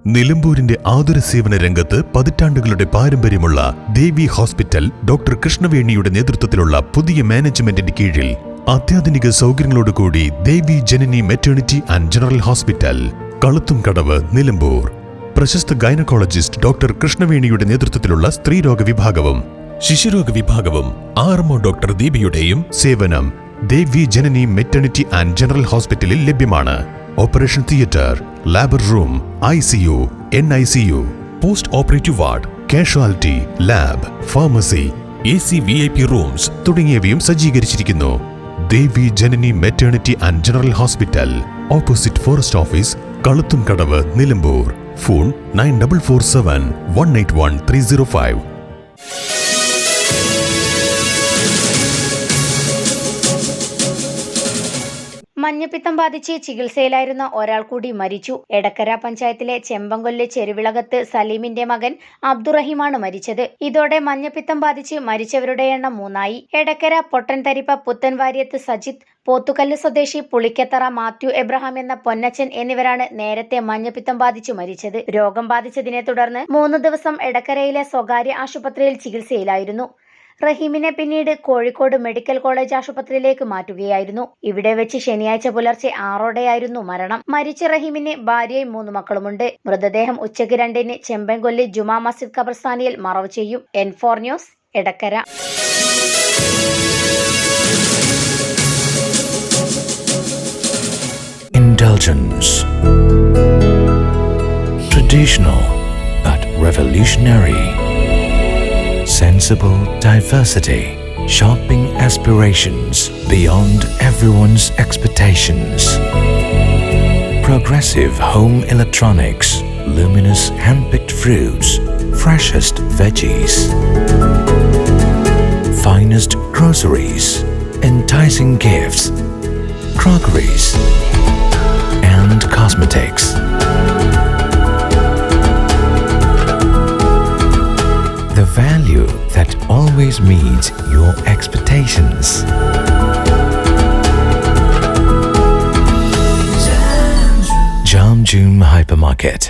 നിലമ്പൂരിന്റെ ആതുര സേവന രംഗത്ത് പതിറ്റാണ്ടുകളുടെ പാരമ്പര്യമുള്ള ദേവി ഹോസ്പിറ്റൽ ഡോക്ടർ കൃഷ്ണവേണിയുടെ നേതൃത്വത്തിലുള്ള പുതിയ മാനേജ്മെന്റിന്റെ കീഴിൽ അത്യാധുനിക സൗകര്യങ്ങളോടുകൂടി Devi Janani maternity and general hospital, Kaluthumkadavu, Nilambur. പ്രശസ്ത ഗൈനക്കോളജിസ്റ്റ് ഡോക്ടർ കൃഷ്ണവേണിയുടെ നേതൃത്വത്തിലുള്ള സ്ത്രീരോഗ വിഭാഗവും ശിശുരോഗ വിഭാഗവും RMO ഡോക്ടർ ദീപയുടെയും സേവനം Devi Janani maternity and general ഹോസ്പിറ്റലിൽ ലഭ്യമാണ്. Operation theatre, labour room, ICU, NICU, post operative ward, casualty, lab, pharmacy, AC VIP rooms തുടങ്ങിയവയും സജ്ജീകരിച്ചിരിക്കുന്നു. Devi Janani maternity and general hospital, opposite forest office, Kaluthumkadavu, Nilambur. Phone 9447 181 305. മഞ്ഞപ്പിത്തം ബാധിച്ച് ചികിത്സയിലായിരുന്ന ഒരാൾ കൂടി മരിച്ചു. എടക്കര പഞ്ചായത്തിലെ ചെമ്പങ്കൊല്ല് ചെരുവിളകത്ത് സലീമിന്റെ മകൻ അബ്ദുറഹിമാണ് മരിച്ചത്. ഇതോടെ മഞ്ഞപ്പിത്തം ബാധിച്ച് മരിച്ചവരുടെ എണ്ണം 3ആയി. എടക്കര പൊട്ടൻതരിപ്പ പുത്തൻവാര്യത്ത് സജിത്ത്, പോത്തുകല്ല് സ്വദേശി പുളിക്കത്തറ മാത്യു എബ്രഹാം എന്ന പൊന്നച്ചൻ എന്നിവരാണ് നേരത്തെ മഞ്ഞപ്പിത്തം ബാധിച്ചു മരിച്ചത്. രോഗം ബാധിച്ചതിനെ തുടർന്ന് 3 ദിവസം എടക്കരയിലെ സ്വകാര്യ ആശുപത്രിയിൽ ചികിത്സയിലായിരുന്നു. റഹീമിനെ പിന്നീട് കോഴിക്കോട് മെഡിക്കൽ കോളേജ് ആശുപത്രിയിലേക്ക് മാറ്റുകയായിരുന്നു. ഇവിടെ വെച്ച് ശനിയാഴ്ച പുലർച്ചെ 6ഓടെയായിരുന്നു മരണം. മരിച്ച റഹീമിന് ഭാര്യയും 3 മക്കളുമുണ്ട്. മൃതദേഹം ഉച്ചയ്ക്ക് 2-ന് ചെമ്പൻകൊല്ലി ജുമാ മസ്ജിദ് ഖബർസ്ഥാനിയിൽ മറവ് ചെയ്യും. N4 news, Edakkara. Indulgence. Traditional but revolutionary. Sensible diversity. Shopping aspirations beyond everyone's expectations. Progressive home electronics. Luminous hand-picked fruits. Freshest veggies. Finest groceries. Enticing gifts. Crockeries. And cosmetics. The value that always meets your expectations. Jamjoom Hypermarket,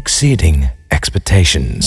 exceeding expectations.